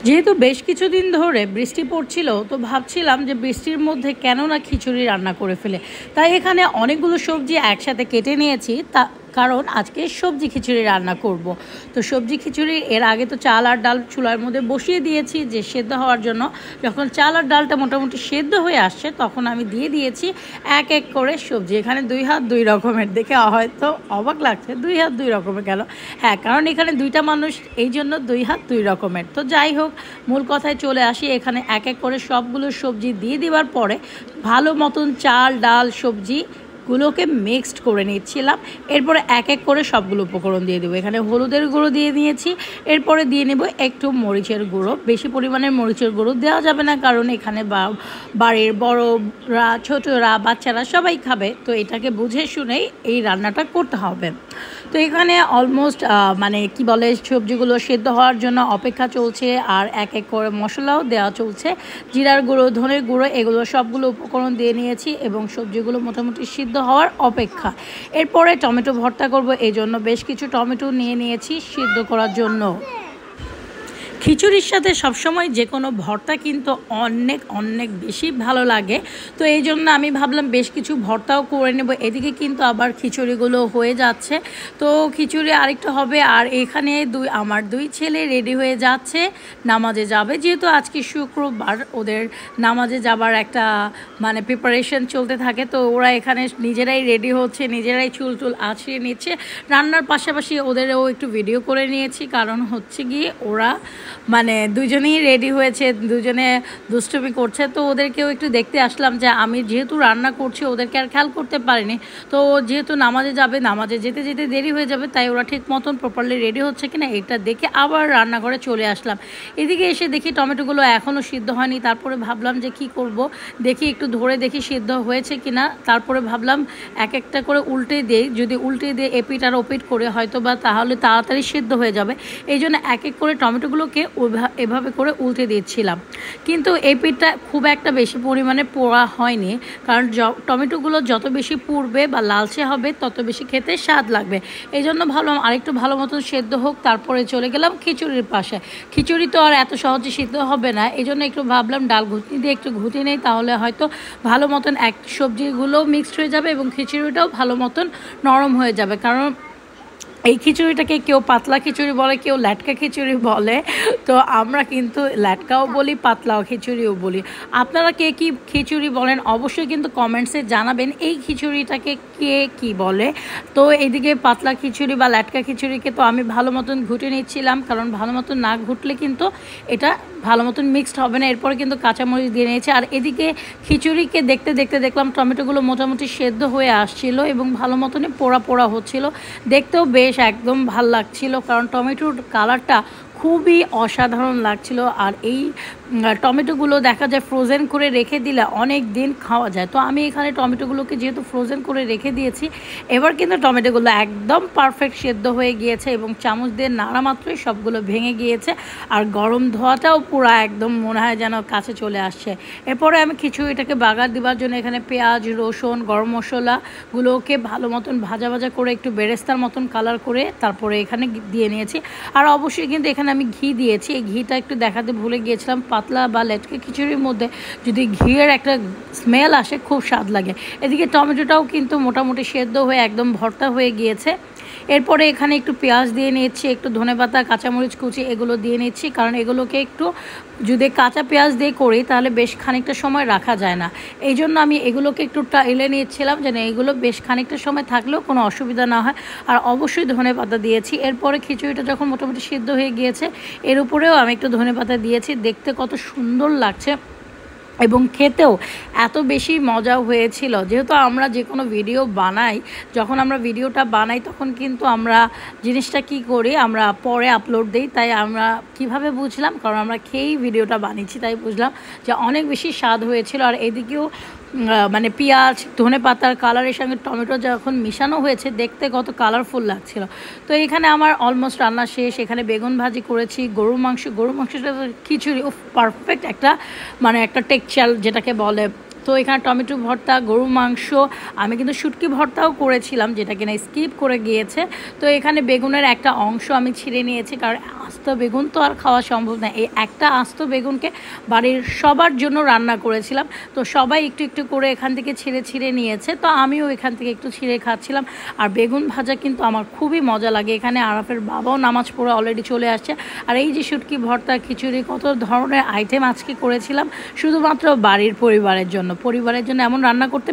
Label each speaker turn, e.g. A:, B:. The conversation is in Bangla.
A: যেহেতু বেশ কিছুদিন ধরে বৃষ্টি পড়ছিল, তো ভাবছিলাম যে বৃষ্টির মধ্যে কেন না খিচুড়ি রান্না করে ফেলে। তাই এখানে অনেকগুলো সবজি একসাথে কেটে নিয়েছি, কারণ আজকে সবজি খিচুড়ি রান্না করব। তো সবজি খিচুড়ি এর আগে তো চাল আর ডাল চুলার মধ্যে বসিয়ে দিয়েছি যে সেদ্ধ হওয়ার জন্য। যখন চাল আর ডালটা মোটামুটি সেদ্ধ হয়ে আসছে, তখন আমি দিয়ে দিয়েছি এক এক করে সবজি। এখানে 2 হাত 2 রকমের, দেখে হয়তো অবাক লাগছে 2 হাত 2 রকমের কেন। হ্যাঁ, কারণ এখানে 2টা মানুষ, এই জন্য 2 হাত 2 রকমের। তো যাই হোক, মূল কথায় চলে আসি। এখানে এক এক করে সবগুলো সবজি দিয়ে দেওয়ার পরে ভালো মতন চাল ডাল সবজিগুলোকে মিক্সড করে নিচ্ছিলাম। এরপরে এক এক করে সবগুলো উপকরণ দিয়ে দেবো। এখানে হলুদের গুঁড়ো দিয়ে নিয়েছি, এরপরে দিয়ে নেব একটু মরিচের গুঁড়ো। বেশি পরিমাণের মরিচের গুঁড়ো দেওয়া যাবে না, কারণ এখানে বাড়ির বড়রা ছোটরা বাচ্চারা সবাই খাবে, তো এটাকে বুঝে শুনেই এই রান্নাটা করতে হবে। তো এখানে অলমোস্ট মানে কি বলে, সবজিগুলো সেদ্ধ হওয়ার জন্য অপেক্ষা চলছে, আর এক এক করে মশলাও দেওয়া চলছে। জিরার গুঁড়ো, ধনের গুঁড়ো, এগুলো সবগুলো উপকরণ দিয়ে নিয়েছি এবং সবজিগুলো মোটামুটি সিদ্ধ হওয়ার অপেক্ষা। এরপরে টমেটো ভর্তা করব, এই জন্য বেশ কিছু টমেটো নিয়ে নিয়েছি সিদ্ধ করার জন্য। খিচুড়ির সাথে সবসময় যে কোনো ভর্তা কিন্তু অনেক অনেক বেশি ভালো লাগে। তো এই জন্য আমি ভাবলাম বেশ কিছু ভর্তাও করে নেব। এদিকে কিন্তু আবার খিচুড়িগুলো হয়ে যাচ্ছে, তো খিচুড়ি আরেকটা হবে। আর এখানে আমার 2 ছেলে রেডি হয়ে যাচ্ছে, নামাজে যাবে। যেহেতু আজকে শুক্রবার, ওদের নামাজে যাবার একটা মানে প্রিপারেশন চলতে থাকে, তো ওরা এখানে নিজেরাই রেডি হচ্ছে, নিজেরাই চুল আছড়িয়ে নিচ্ছে। রান্নার পাশাপাশি ওদেরও একটু ভিডিও করে নিয়েছি, কারণ হচ্ছে গিয়ে ওরা মানে দুজনেই রেডি হয়েছে, দুজনে দুষ্টুমি করছে। তো ওদেরকেও একটু দেখতে আসলাম, যে আমি যেহেতু রান্না করছি ওদেরকে আর খেয়াল করতে পারিনি। তো যেহেতু নামাজে যাবে, নামাজে যেতে যেতে দেরি হয়ে যাবে, তাই ওরা ঠিক মতন প্রপারলি রেডি হচ্ছে কিনা এটা দেখে আবার রান্নাঘরে চলে আসলাম। এদিকে এসে দেখি টমেটোগুলো এখনও সিদ্ধ হয়নি। তারপরে ভাবলাম যে কি করব, দেখি একটু ধরে দেখি সিদ্ধ হয়েছে কিনা। তারপরে ভাবলাম এক একটা করে উল্টে দিই, যদি উল্টে দিয়ে এপিট আর ওপিট করে হয়তো বা তাহলে তাড়াতাড়ি সিদ্ধ হয়ে যাবে। এই জন্য এক এক করে টমেটোগুলোকে এভাবে করে উল্টে দিচ্ছিলাম। কিন্তু এই পিঠটা খুব একটা বেশি পরিমাণে পোড়া হয়নি, কারণ টমেটোগুলো যত বেশি পুড়বে বা লালচে হবে তত বেশি খেতে স্বাদ লাগবে। এই জন্য ভাবলাম আরেকটু ভালো মতন সেদ্ধ হোক, তারপরে চলে গেলাম খিচুড়ির পাশে। খিচুড়ি তো আর এত সহজে সিদ্ধ হবে না, এই জন্য একটু ভাবলাম ডাল ঘুটনি দিয়ে একটু ঘুটে নেই, তাহলে হয়তো ভালো মতন সবজিগুলোও মিক্সড হয়ে যাবে এবং খিচুড়িটাও ভালো মতন নরম হয়ে যাবে। কারণ এই খিচুড়িটাকে কেউ পাতলা খিচুড়ি বলে, কেউ ল্যাটকা খিচুড়ি বলে। তো আমরা কিন্তু ল্যাটকাও বলি, পাতলাও খিচুড়িও বলি। আপনারা কে কী খিচুড়ি বলেন অবশ্যই কিন্তু কমেন্টসে জানাবেন, এই খিচুড়িটাকে কে কী বলে। তো এইদিকে পাতলা খিচুড়ি বা ল্যাটকা খিচুড়িকে তো আমি ভালো মতন ঘুটে নিচ্ছিলাম, কারণ ভালো মতন না ঘুটলে কিন্তু এটা ভালো মতন মিক্সড হবে না। এরপরে কিন্তু কাঁচামরিচ দিয়ে নিয়েছি। আর এদিকে খিচুড়িকে দেখতে দেখতে দেখলাম টমেটোগুলো মোটামুটি সেদ্ধ হয়ে আসছিল এবং ভালো মতনই পোড়া পোড়া হচ্ছিল, দেখতেও বেশ একদম ভাল লাগছিল, কারণ টমেটোর কালারটা খুবই অসাধারণ লাগছিল। আর এই টমেটোগুলো দেখা যায় ফ্রোজেন করে রেখে দিলে অনেক দিন খাওয়া যায়। তো আমি এখানে টমেটোগুলোকে যেহেতু ফ্রোজেন করে রেখে দিয়েছি, এবার কিন্তু টমেটোগুলো একদম পারফেক্ট সেদ্ধ হয়ে গিয়েছে এবং চামচ দিয়ে নাড়া মাত্রই সবগুলো ভেঙে গিয়েছে। আর গরম ধোয়াটাও পুরো একদম মনে হয় যেন কাছে চলে আসছে। এরপরে আমি খিচুড়িটাকে বাগার দেওয়ার জন্য এখানে পেঁয়াজ, রসুন, গরম মশলাগুলোকে ভালো মতন ভাজা ভাজা করে একটু বেরেস্তার মতন কালার করে তারপরে এখানে দিয়ে নিয়েছি। আর অবশ্যই কিন্তু এখানে আমি ঘি দিয়েছি। এই ঘিটা একটু দেখাতে ভুলে গিয়েছিলাম, পাতলা বা লেটকে খিচুড়ির মধ্যে যদি ঘিয়ের একটা স্মেল আসে খুব স্বাদ লাগে। এদিকে টমেটোটাও কিন্তু মোটামুটি সেদ্ধ হয়ে একদম ভর্তা হয়ে গিয়েছে। এরপরে এখানে একটু পেঁয়াজ দিয়ে নিচ্ছি, একটু ধনেপাতা, কাঁচামরিচ কুচি এগুলো দিয়ে নিচ্ছি, কারণ এগুলোকে একটু যদি কাঁচা পেঁয়াজ দিয়ে করি তাহলে বেশ খানিকটা সময় রাখা যায় না। এই জন্য আমি এগুলোকে একটু টাইলে নিচ্ছিলাম, যেন এগুলো বেশ খানিকটা সময় থাকলেও কোনো অসুবিধা না হয়। আর অবশ্যই ধনেপাতা দিয়েছি। এরপরে খিচুড়িটা যখন মোটামুটি সিদ্ধ হয়ে গিয়েছে, এর উপরেও আমি একটু ধনেপাতা দিয়েছি। দেখতে কত সুন্দর লাগছে এবং খেতেও এত বেশি মজা হয়েছিল। যেহেতু আমরা যে কোনো ভিডিও বানাই, যখন আমরা ভিডিওটা বানাই তখন কিন্তু আমরা জিনিসটা কি করি, আমরা পরে আপলোড দিই। তাই আমরা কিভাবে বুঝলাম, কারণ আমরা খেয়েই ভিডিওটা বানিয়েছি, তাই বুঝলাম যে অনেক বেশি স্বাদ হয়েছিল। আর এদিকেও মানে পেঁয়াজ ধনেপাতার কালারের সঙ্গে টমেটো যখন মিশানো হয়েছে, দেখতে কত কালারফুল লাগছিল। তো এখানে আমার অলমোস্ট রান্না শেষ। এখানে বেগুন ভাজি করেছি, গরুর মাংসটা খিচুড়ি পারফেক্ট একটা মানে একটা টেক্সচার যেটাকে বলে তো এখানে টমেটো ভর্তা, গরু মাংস, আমি কিন্তু শুটকি ভর্তাও করেছিলাম যেটা কিনা স্কিপ করে গিয়েছে। তো এখানে বেগুনের একটা অংশ আমি ছিঁড়ে নিয়েছি, কারণ আস্ত বেগুন তো আর খাওয়া সম্ভব না। এই একটা আস্ত বেগুনকে বাড়ির সবার জন্য রান্না করেছিলাম। তো সবাই একটু একটু করে এখান থেকে ছিঁড়ে নিয়েছে, তো আমিও এখান থেকে একটু ছিঁড়ে খাচ্ছিলাম। আর বেগুন ভাজা কিন্তু আমার খুবই মজা লাগে। এখানে আরাফের বাবাও নামাজ পড়ে অলরেডি চলে আসছে। আর এই যে শুটকি ভর্তা, খিচুড়ি, কত ধরনের আইটেম আজকে করেছিলাম শুধুমাত্র বাড়ির পরিবারের জন্য এমন রান্না করতে